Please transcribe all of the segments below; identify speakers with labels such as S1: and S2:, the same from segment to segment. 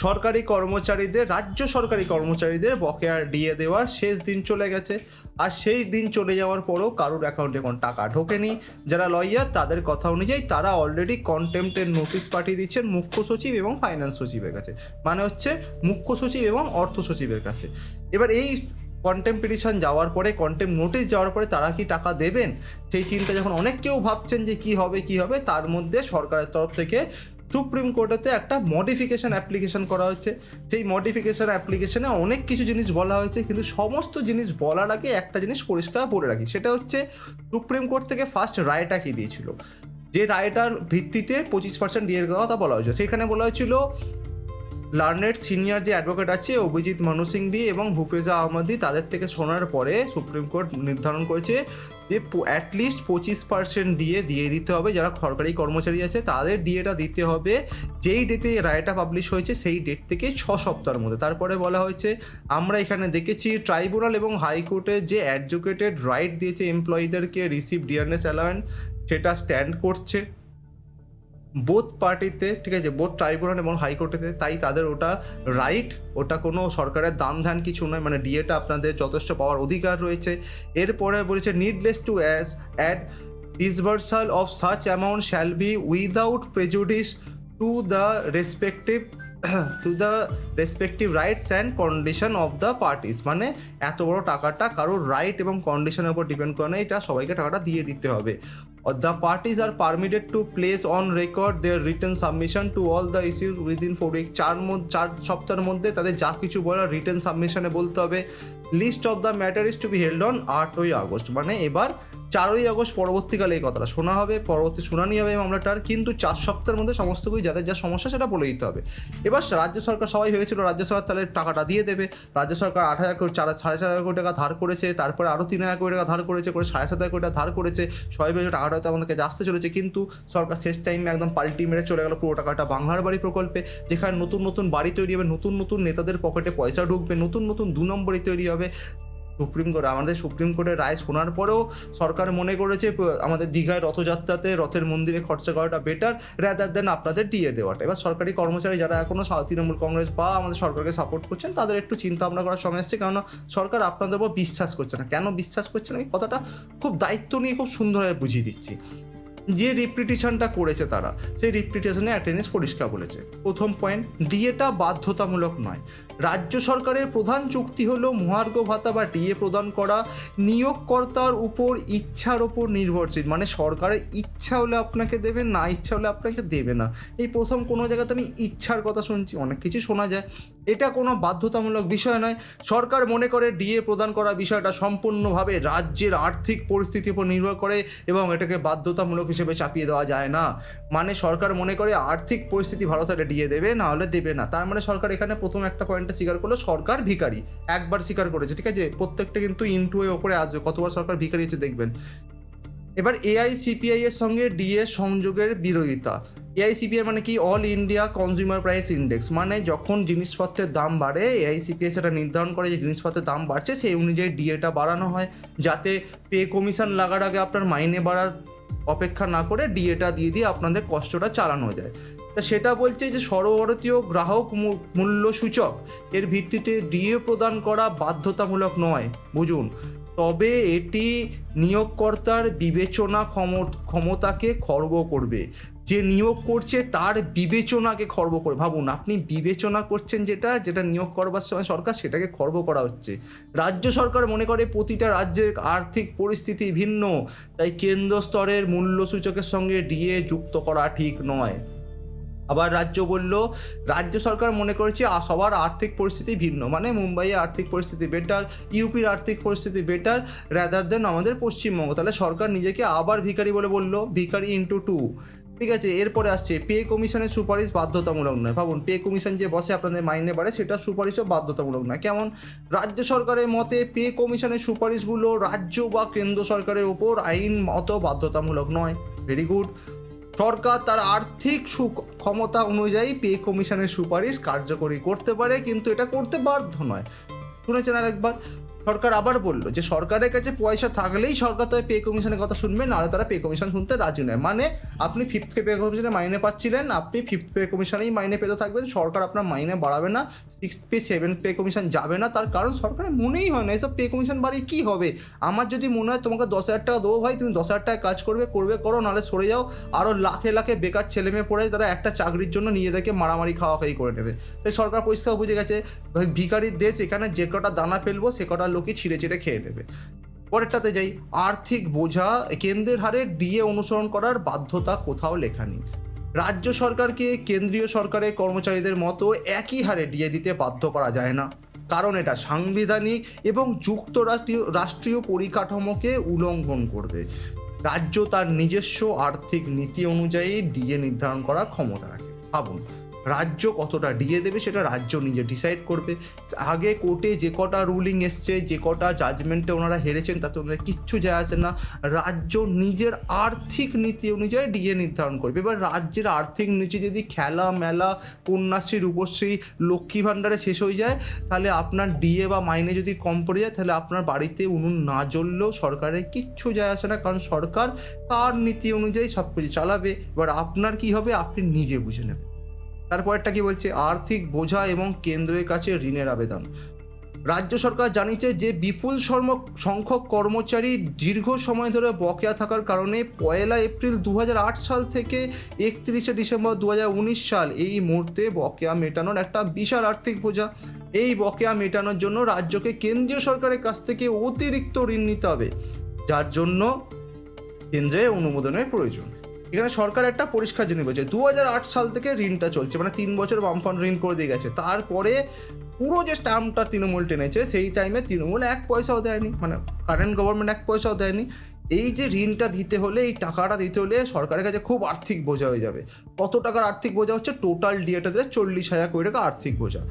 S1: সরকারি কর্মচারীদের, রাজ্য সরকারি কর্মচারীদের বকেয়া ডিএ দেওয়ার শেষ দিন চলে গেছে। আর সেই দিন চলে যাওয়ার পরও কারোর অ্যাকাউন্টে কোনো টাকা ঢোকেনি। যারা লয়ার তাদের কথা অনুযায়ী তারা অলরেডি কন্টেম্পটের নোটিশ পাঠিয়ে দিচ্ছেন মুখ্য সচিব এবং ফাইন্যান্স সচিবের কাছে, মানে হচ্ছে মুখ্য সচিব এবং অর্থ সচিবের কাছে। এবার এই কন্টেম্প পিটিশন যাওয়ার পরে, কন্টেম্প নোটিশ যাওয়ার পরে তারা কি টাকা দেবেন সেই চিন্তা যখন অনেক কেউ ভাবছেন যে কি হবে, তার মধ্যে সরকারের তরফ থেকে সুপ্রিম কোর্টেতে একটা মডিফিকেশন অ্যাপ্লিকেশন করা হচ্ছে। সেই মডিফিকেশন অ্যাপ্লিকেশনে অনেক কিছু জিনিস বলা হয়েছে, কিন্তু সমস্ত জিনিস বলার আগে একটা জিনিস পরিষ্কার বলে রাখি, সেটা হচ্ছে সুপ্রিম কোর্ট থেকে ফার্স্ট রায়টা কি দিয়েছিল, যে রায়টার ভিত্তিতে 25% ডিএর কথা বলা হয়েছে। সেখানে বলা হয়েছিল লার্নেড সিনিয়র যে অ্যাডভোকেট আছে অভিজিৎ মনু সিংভি এবং হুফেজা আহমদি, তাদের থেকে শোনার পরে সুপ্রিম কোর্ট নির্ধারণ করেছে যে অ্যাটলিস্ট 25% দিয়ে দিতে হবে যারা সরকারি কর্মচারী আছে, তাদের ডিএটা দিতে হবে যেই ডেটে রায়টা পাবলিশ হয়েছে সেই ডেট থেকে 6 সপ্তাহের মধ্যে। তারপরে বলা হয়েছে আমরা এখানে দেখেছি ট্রাইব্যুনাল এবং হাইকোর্টে যে অ্যাডভোকেটেড রাইট দিয়েছে এমপ্লয়ীদেরকে রিসিভ ডিয়ারনেস অ্যালাওয়েন্স, সেটা স্ট্যান্ড করছে বোথ পার্টিতে, ঠিক আছে, বোথ ট্রাইব্যুনাল এবং হাইকোর্টেতে। তাই তাদের ওটা রাইট, ওটা কোনো সরকারের দান ধ্যান কিছু নয়, মানে ডিএটা আপনাদের যথেষ্ট পাওয়ার অধিকার রয়েছে। এরপরে বলেছে needless to add disbursal of such amount shall be without prejudice to the respective rights and condition of the parties, মানে এত বড় টাকাটা কারোর রাইট এবং কন্ডিশনের উপর ডিপেন্ড করে না, এটা সবাইকে টাকাটা দিয়ে দিতে হবে। The parties are permitted to place on record their written submission to all the issues within 4 weeks। 4 সপ্তাহের মধ্যে তাদের যা কিছু বলার রিটেন সাবমিশনে বলতে হবে। List of the matter is to be held on 8ই আগস্ট, মানে এবার 4ই আগস্ট পরবর্তীকালে এই কথাটা শোনা হবে, পরবর্তী শুনানি হবে মামলাটার, কিন্তু 4 সপ্তাহের মধ্যে সমস্ত কিছু যাদের যা সমস্যা সেটা বলে দিতে হবে। এবার রাজ্য সরকার, সবাই ভেবেছিল রাজ্য সরকার তাহলে টাকাটা দিয়ে দেবে। রাজ্য সরকার 8,000 কোটি 4,500 কোটি টাকা ধার করেছে, তারপরে আরও 3,000 কোটি টাকা ধার করেছে, করে 7,500 কোটি টাকা ধার করেছে, সবাই ভেবেছে টাকাটা হয়তো আমাদেরকে আসতে চলেছে, কিন্তু সরকার শেষ টাইমে একদম পাল্টি মেরে চলে গেল পুরো টাকাটা বাংলার বাড়ি প্রকল্পে, যেখানে নতুন নতুন বাড়ি তৈরি হবে, নতুন নতুন নেতাদের পকেটে পয়সা ঢুকবে, নতুন নতুন 2 নম্বরই তৈরি হবে। আমাদের সুপ্রিম কোর্টের রায় শোনার পরেও সরকার মনে করেছে আমাদের দীঘায় রথযাত্রাতে রথের মন্দিরে খরচা করাটা বেটার রাদার দেন আপনাদের ডিএ দেওয়াটা। এবার সরকারি কর্মচারী যারা এখনও তৃণমূল কংগ্রেস বা আমাদের সরকারকে সাপোর্ট করছেন তাদের একটু চিন্তা ভাবনা করার সময় এসছে, কেননা সরকার আপনাদের উপর বিশ্বাস করছে না। কেন বিশ্বাস করছে না এই কথাটা খুব দায়িত্ব নিয়ে খুব সুন্দরভাবে বুঝিয়ে দিচ্ছি। যে রিপিটিশনটা করেছে তারা, সেই রিপিটিশনে একটা জিনিস পরিষ্কার বলেছে। প্রথম পয়েন্ট, ডিএটা বাধ্যতামূলক নয়। রাজ্য সরকারের প্রধান চুক্তি হলো মহার্ঘ ভাতা বা ডিএ প্রদান করা নিয়োগকর্তার উপর ইচ্ছার ওপর নির্ভরশীল, মানে সরকারের ইচ্ছা হলে আপনাকে দেবে, না ইচ্ছা হলে আপনাকে দেবে না। এই প্রথম কোনো জায়গাতে আমি ইচ্ছার কথা শুনছি, অনেক কিছু শোনা যায়, এটা কোনো বাধ্যতামূলক বিষয় নয়। সরকার মনে করে ডিএ প্রদান করা বিষয়টা সম্পূর্ণভাবে রাজ্যের আর্থিক পরিস্থিতির উপর নির্ভর করে এবং এটাকে বাধ্যতামূলক হিসেবে চাপিয়ে দেওয়া যায় না। মানে সরকার মনে করে আর্থিক পরিস্থিতি ভালো থাকলে ডিএ দেবে, না হলে দেবে না। তার মানে সরকার এখানে প্রথম একটা পয়েন্টটা স্বীকার করলো, সরকার ভিখারি, একবার স্বীকার করেছে, ঠিক আছে, প্রত্যেকটা কিন্তু ইনটু এর ওপরে আসবে কতবার সরকার ভিখারি হচ্ছে দেখবেন। এবার এআইসিপিআই এর সঙ্গে ডিএ সংযোগের বিরোধিতা। এআইসিপিআই মানে কি, all India consumer price index, মানে যখন জিনিসপত্রের দাম বাড়ে এআইসিপিআই সেটা নির্ধারণ করে যে জিনিসপত্রের দাম বাড়ছে সেই অনুযায়ী ডিএটা বাড়ানো হয়, যাতে পে কমিশন লাগার আগে আপনার মাইনে বাড়ার অপেক্ষা না করে ডিএটা দিয়ে আপনাদের কষ্টটা চালানো যায়। তা সেটা বলছে যে সর্বভারতীয় গ্রাহক মূল্য সূচক এর ভিত্তিতে ডিএ প্রদান করা বাধ্যতামূলক নয়, বুঝুন, তবে এটি নিয়োগকর্তার বিবেচনা ক্ষমতাকে খর্ব করবে। যে নিয়োগ করছে তার বিবেচনাকে খর্ব করে, ভাবুন আপনি বিবেচনা করছেন যেটা নিয়োগ করবার সময় সরকার সেটাকে খর্ব করা হচ্ছে। রাজ্য সরকার মনে করে প্রতিটা রাজ্যের আর্থিক পরিস্থিতি ভিন্ন, তাই কেন্দ্র স্তরের মূল্য সূচকের সঙ্গে ডিএ যুক্ত করা ঠিক নয়। আবার রাজ্য সরকার মনে করেছে সবার আর্থিক পরিস্থিতি ভিন্ন, মানে মুম্বাইয়ের আর্থিক পরিস্থিতি বেটার, ইউপির আর্থিক পরিস্থিতি বেটার রাদার দেন আমাদের পশ্চিমবঙ্গ, তাহলে সরকার নিজেকে আবার ভিখারি বলে বললো, ভিখারি ইন্টু 2, ঠিক আছে। এরপরে আসছে পে কমিশনের সুপারিশ বাধ্যতামূলক নয়। ভাবুন, পে কমিশন যে বসে আপনাদের মাইনে বাড়ে সেটা সুপারিশও বাধ্যতামূলক নয়। কেমন, রাজ্য সরকারের মতে পে কমিশনের সুপারিশগুলো রাজ্য বা কেন্দ্র সরকারের ওপর আইন মত বাধ্যতামূলক নয়। Very good. সরকার তার আর্থিক ক্ষমতা অনুযায়ী পে কমিশনের সুপারিশ কার্যকরী করতে পারে, কিন্তু এটা করতে বাধ্য নয়। শুনেছেন আরেকবার, সরকার আবার বললো যে সরকারের কাছে পয়সা থাকলেই সরকার তাদের পে কমিশনের কথা শুনবে, নাহলে তারা পে কমিশন শুনতে রাজি নয়। মানে আপনি ফিফথ পে কমিশনে মাইনে পাচ্ছিলেন, আপনি ফিফথ পে কমিশনেই মাইনে পেতে থাকবেন, সরকার আপনার মাইনে বাড়াবে না, sixth pay seventh pay commission যাবে না। তার কারণ সরকারের মনেই হয় না এসব পে কমিশন বাড়িয়ে কী হবে। আমার যদি মনে হয় তোমাকে 10,000 টাকা দেবো ভাই, তুমি 10,000 টাকা কাজ করবে করো, নাহলে সরে যাও। আরও লাখে লাখে বেকার ছেলেমেয়ে পড়ে তারা একটা চাকরির জন্য নিজেদেরকে মারামারি খাওয়াখাই করে নেবে। তাই সরকার পরিষ্কার বুঝে গেছে ভাই ভিখারির দেশ, এখানে যে কটা দানা ফেলবো সে কটা লোকই ছিঁড়ে ছিঁড়ে খেয়ে নেবে। পরেরটাতে যাই, আর্থিক বোঝা। কেন্দ্রের হারে ডিএ অনুসরণ করার বাধ্যতা কোথাও লেখা নেই। রাজ্য সরকারকে কেন্দ্রীয় সরকারের কর্মচারীদের মতো একই হারে ডিএ দিতে বাধ্য করা যায় না, কারণ এটা সাংবিধানিক এবং রাষ্ট্রীয় পরিকাঠামোকে উল্লঙ্ঘন করবে। রাজ্য তার নিজস্ব আর্থিক নীতি অনুযায়ী ডিএ নির্ধারণ করার ক্ষমতা রাখে। ভাবুন, রাজ্য কতটা ডিএ দেবে সেটা রাজ্য নিজে ডিসাইড করবে। আগে কোর্টে যে কটা রুলিং এসছে, যে কটা জাজমেন্টে ওনারা হেরেছেন তাতে ওনাদের কিচ্ছু যায় আসে না। রাজ্য নিজের আর্থিক নীতি অনুযায়ী ডিএ নির্ধারণ করবে। এবার রাজ্যের আর্থিক নীতি যদি খেলা মেলা, কন্যাশ্রী, রূপশ্রী, লক্ষ্মী ভাণ্ডারে শেষ হয়ে যায়, তাহলে আপনার ডিএ বা মাইনে যদি কম পড়ে যায়, তাহলে আপনার বাড়িতে উনুন না জ্বললেও সরকারের কিচ্ছু যায় আসে না, কারণ সরকার তার নীতি অনুযায়ী সব কিছু চালাবে। এবার আপনার কি হবে আপনি নিজে বুঝে নেবেন। তারপরটা কি বলছে, আর্থিক বোঝা এবং কেন্দ্রের কাছে ঋণের আবেদন। রাজ্য সরকার জানিয়েছে যে বিপুল সংখ্যক কর্মচারী দীর্ঘ সময় ধরে বকেয়া থাকার কারণে 1 এপ্রিল 2008 সাল থেকে 31 ডিসেম্বর 2019 সাল এই মুহূর্তে বকেয়া মেটানোর একটা বিশাল আর্থিক বোঝা। এই বকেয়া মেটানোর জন্য রাজ্যকে কেন্দ্রীয় সরকারের কাছ থেকে অতিরিক্ত ঋণ নিতে হবে, যার জন্য কেন্দ্রের অনুমোদনের প্রয়োজন। এখানে সরকার একটা পরিষ্কার জিনিস বলছে, 2008 সাল থেকে ঋণটা চলছে, মানে 3 বছর বামফ্রন্ট ঋণ করে দিয়ে গেছে। তারপরে পুরো যে স্ট্যাম্পটা তৃণমূল টেনেছে সেই টাইমে তৃণমূল 1 পয়সাও দেয়নি, মানে কারেন্ট গভর্নমেন্ট 1 পয়সাও দেয়নি। এই যে ঋণটা দিতে হলে, এই টাকাটা দিতে হলে সরকারের কাছে খুব আর্থিক বোঝা হয়ে যাবে। কত টাকার আর্থিক বোঝা হচ্ছে, টোটাল ডিএটা দিলে 40,000 কোটি টাকা আর্থিক বোঝা।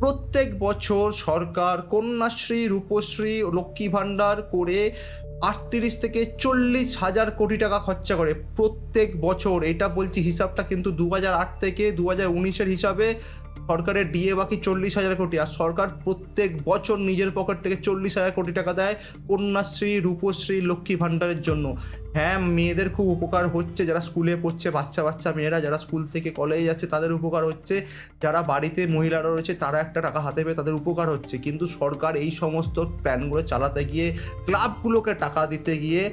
S1: প্রত্যেক বছর সরকার কন্যাশ্রী, রূপশ্রী, লক্ষ্মী ভাণ্ডার করে 38 থেকে 40,000 কোটি টাকা খরচা করে প্রত্যেক বছর। এটা বলছি হিসাবটা কিন্তু 2008 থেকে 2019-এর হিসাবে সরকারের ডিএ বাকি 40,000 কোটি। আর সরকার প্রত্যেক বছর নিজের পকেট থেকে 40,000 কোটি টাকা দেয় কন্যাশ্রী, রূপশ্রী, লক্ষ্মী ভাণ্ডারের জন্য। হ্যাঁ, মেয়েদের খুব উপকার হচ্ছে, যারা স্কুলে পড়ছে, বাচ্চা মেয়েরা যারা স্কুল থেকে কলেজে যাচ্ছে তাদের উপকার হচ্ছে, যারা বাড়িতে মহিলারা রয়েছে তারা একটা টাকা হাতে পেয়ে তাদের উপকার হচ্ছে। কিন্তু সরকার এই সমস্ত প্ল্যানগুলো চালাতে গিয়ে, ক্লাবগুলোকে টাকা দিতে গিয়ে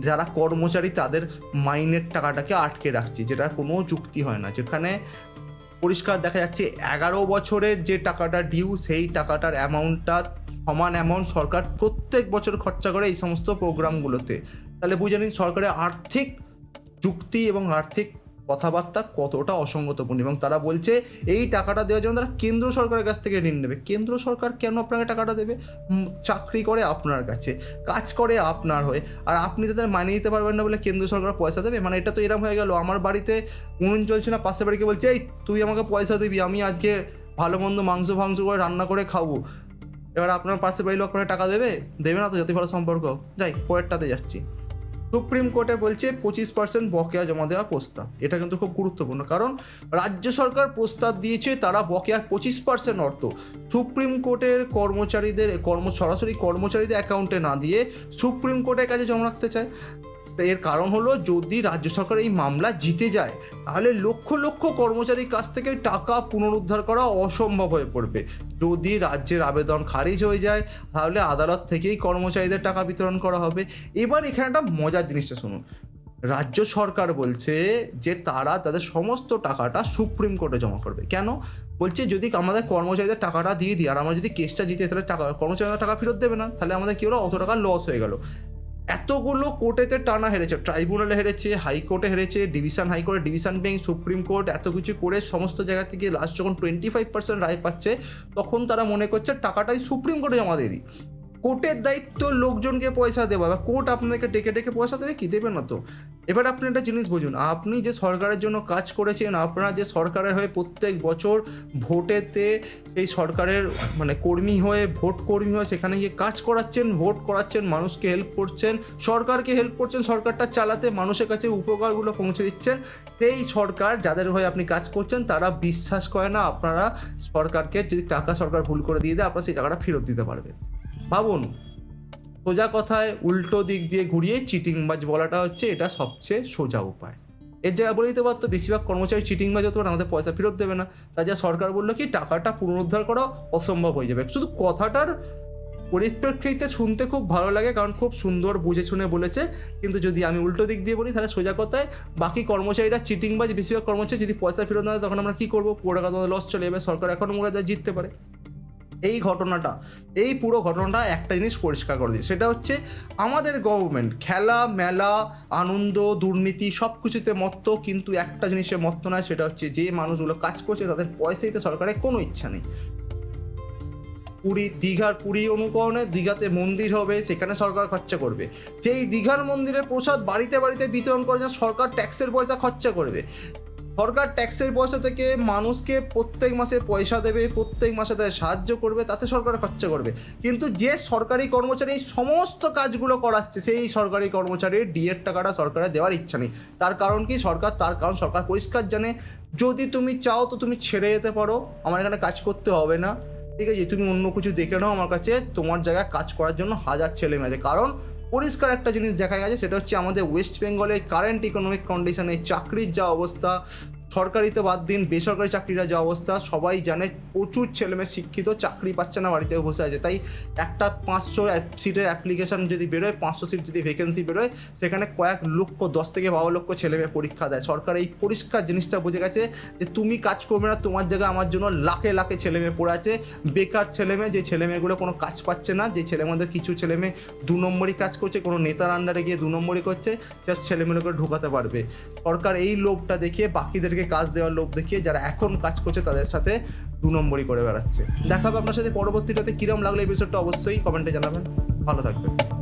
S1: যারা কর্মচারী তাদের মাইনের টাকাটাকে আটকে রাখছে, যেটা কোনো যুক্তি হয় না। যেখানে পরিষ্কার দেখা যাচ্ছে 11 বছরের যে টাকাটা ডিউ, সেই টাকাটার অ্যামাউন্টটা সমান অ্যামাউন্ট সরকার প্রত্যেক বছর খরচা করে এই সমস্ত প্রোগ্রামগুলোতে। তাহলে বুঝে নিন সরকারের আর্থিক যুক্তি এবং আর্থিক কথাবার্তা কতটা অসঙ্গতপূর্ণ। এবং তারা বলছে এই টাকাটা দেওয়ার জন্য তারা কেন্দ্র সরকারের কাছ থেকে ঋণ নেবে। কেন্দ্র সরকার কেন আপনাকে টাকাটা দেবে? চাকরি করে আপনার কাছে, কাজ করে আপনার হয়ে, আর আপনি তাদের মানিয়ে দিতে পারবেন না বলে কেন্দ্র সরকার পয়সা দেবে? মানে এটা তো এরকম হয়ে গেল, আমার বাড়িতে উনুন চলছে না, পাশের বাড়িকে বলছে এই তুই আমাকে পয়সা দিবি, আমি আজকে ভালো মন্দ মাংস করে রান্না করে খাবো। এবার আপনার পাশের বাড়ির লোক আপনাকে টাকা দেবে না তো, যতই ভালো সম্পর্ক। যাই পরেরটাতে যাচ্ছি। সুপ্রিম কোর্টে বলছে 25% বকেয়া জমা দেওয়া প্রস্তাব। এটা কিন্তু খুব গুরুত্বপূর্ণ, কারণ রাজ্য সরকার প্রস্তাব দিয়েছে তারা বকেয়ার 25% অর্থ সুপ্রিম কোর্টের কর্মচারীদের সরাসরি কর্মচারীদের অ্যাকাউন্টে না দিয়ে সুপ্রিম কোর্টের কাছে জমা রাখতে চায়। এর কারণ হলো, যদি রাজ্য সরকার এই মামলা জিতে যায় তাহলে লক্ষ লক্ষ কর্মচারীর কাছ থেকে টাকা পুনরুদ্ধার করা অসম্ভব হয়ে পড়বে। যদি রাজ্যের আবেদন খারিজ হয়ে যায় তাহলে আদালত থেকেই কর্মচারীদের টাকা বিতরণ করা হবে। এবার এখানে একটা মজার জিনিসটা শুনুন, রাজ্য সরকার বলছে যে তারা তাদের সমস্ত টাকাটা সুপ্রিম কোর্টে জমা করবে। কেন? বলছে যদি আমাদের কর্মচারীদের টাকাটা দিয়ে দিই আর আমরা যদি কেসটা জিতে তাহলে কর্মচারীরা টাকা ফেরত দেবে না, তাহলে আমাদের কি হলো, অত টাকা লস হয়ে গেল। এতগুলো কোর্টেতে টানা হেরেছে, ট্রাইব্যুনালে হেরেছে, হাইকোর্টে হেরেছে, হাইকোর্টে ডিভিশন বেঞ্চ, সুপ্রিম কোর্ট, এত কিছু করে সমস্ত জায়গা থেকে লাস্ট যখন 25% রায় পাচ্ছে তখন তারা মনে করছে টাকাটাই সুপ্রিম কোর্টে জমা দিয়ে দিই। কোর্টের দায়িত্ব লোকজনকে পয়সা দেওয়া, বা কোর্ট আপনাদেরকে ডেকে পয়সা দেবে কি? দেবে না তো। এবার আপনি একটা জিনিস বুঝুন, আপনি যে সরকারের জন্য কাজ করেছেন, আপনারা যে সরকারের হয়ে প্রত্যেক বছর ভোটেতে সেই সরকারের কর্মী হয়ে সেখানে গিয়ে কাজ করাচ্ছেন, ভোট করাচ্ছেন, মানুষকে হেল্প করছেন, সরকারকে হেল্প করছেন সরকারটা চালাতে, মানুষের কাছে উপকারগুলো পৌঁছে দিচ্ছেন। সেই সরকার যাদের হয়ে আপনি কাজ করছেন তারা বিশ্বাস করে না আপনারা সরকারকে যদি টাকা সরকার ভুল করে দিয়ে দেয় আপনারা সেই টাকাটা ফেরত দিতে পারবেন। ভাবুন, সোজা কথায় উল্টো দিক দিয়ে ঘুরিয়ে চিটিংবাজ বলাটা হচ্ছে এটা সবচেয়ে সোজা উপায়। এর জায়গায় বলে দিতে পারতো বেশিরভাগ কর্মচারী চিটিংবাজ হতে পারে, আমাদের পয়সা ফেরত দেবে না, তাই যা সরকার বললো কি টাকাটা পুনরুদ্ধার করা অসম্ভব হয়ে যাবে। শুধু কথাটার পরিপ্রেক্ষিতে শুনতে খুব ভালো লাগে, কারণ খুব সুন্দর বুঝে শুনে বলেছে, কিন্তু যদি আমি উল্টো দিক দিয়ে বলি তাহলে সোজা কথায় বাকি কর্মচারীরা চিটিংবাজ, বেশিরভাগ কর্মচারী যদি পয়সা ফেরত না দেয় তখন আমরা কী করবো? পুরো টাকা তোমাদের লস চলে যাবে, সরকার এখনও মনে হয় জিততে পারে। এই পুরো ঘটনাটা একটা জিনিস পরিষ্কার করে দিই, সেটা হচ্ছে আমাদের গভর্নমেন্ট খেলা মেলা আনন্দ দুর্নীতি সব কিছুতে মত্ত, কিন্তু একটা জিনিসে মত্ত নয়, সেটা হচ্ছে যে মানুষগুলো কাজ করছে তাদের পয়সা দিতে সরকারের কোনো ইচ্ছা নেই। পুরী অনুকরণে দীঘাতে মন্দির হবে, সেখানে সরকার খরচা করবে। যেই দীঘার মন্দিরের প্রসাদ বাড়িতে বাড়িতে বিতরণ করে সরকার ট্যাক্সের পয়সা খরচা করবে। সরকার ট্যাক্সের পয়সা থেকে মানুষকে প্রত্যেক মাসে পয়সা দেবে, প্রত্যেক মাসে তাদের সাহায্য করবে, তাতে সরকার খরচা করবে। কিন্তু যে সরকারি কর্মচারী এই সমস্ত কাজগুলো করাচ্ছে, সেই সরকারি কর্মচারীর ডিএর টাকাটা সরকারের দেওয়ার ইচ্ছা নেই। তার কারণ কি? তার কারণ সরকার পরিষ্কার জানে, যদি তুমি চাও তো তুমি ছেড়ে যেতে পারো, আমার এখানে কাজ করতে হবে না, ঠিক আছে, তুমি অন্য কিছু দেখে নাও, আমার কাছে তোমার জায়গায় কাজ করার জন্য হাজার ছেলে মেয়ে আছে। কারণ পরিষ্কার একটা জিনিস দেখা গেছে, সেটা হচ্ছে আমাদের ওয়েস্ট বেঙ্গলের কারেন্ট ইকোনমিক কন্ডিশনে চাকরির যা অবস্থা, সরকারিতে বাদ দিন বেসরকারি চাকরির যা অবস্থা, সবাই জানে প্রচুর ছেলেমেয়ে শিক্ষিত চাকরি পাচ্ছে না, বাড়িতে বসে আছে। তাই একটা 500 সিটের অ্যাপ্লিকেশন যদি বেরোয়, 500 সিট যদি ভ্যাকেন্সি বেরোয়, সেখানে কয়েক লক্ষ 10 থেকে 12 লক্ষ ছেলেমেয়ে পরীক্ষা দেয়। সরকার এই পরিষ্কার জিনিসটা বুঝে গেছে যে তুমি কাজ করবে না, তোমার জায়গায় আমার জন্য লাখে লাখে ছেলেমেয়ে পড়ে আছে, বেকার ছেলেমেয়ে, যে ছেলেমেয়েগুলো কোনো কাজ পাচ্ছে না, যে ছেলেমেয়েদের কিছু ছেলেমেয়ে 2 নম্বরই কাজ করছে, কোনো নেতার আন্ডারে গিয়ে 2 নম্বরই করছে, সে ছেলেমেয়েগুলো ঢোকাতে পারবে। সরকার এই লোভটা দেখিয়ে বাকিদেরকে কাজ দেওয়ার লোভ দেখিয়ে যারা এখন কাজ করছে তাদের সাথে 2 নম্বরই করে বেড়াচ্ছে। দেখা হবে আপনার সাথে পরবর্তীটাতে। কিরম লাগলো এই বিষয়টা অবশ্যই কমেন্টে জানাবেন। ভালো থাকবেন।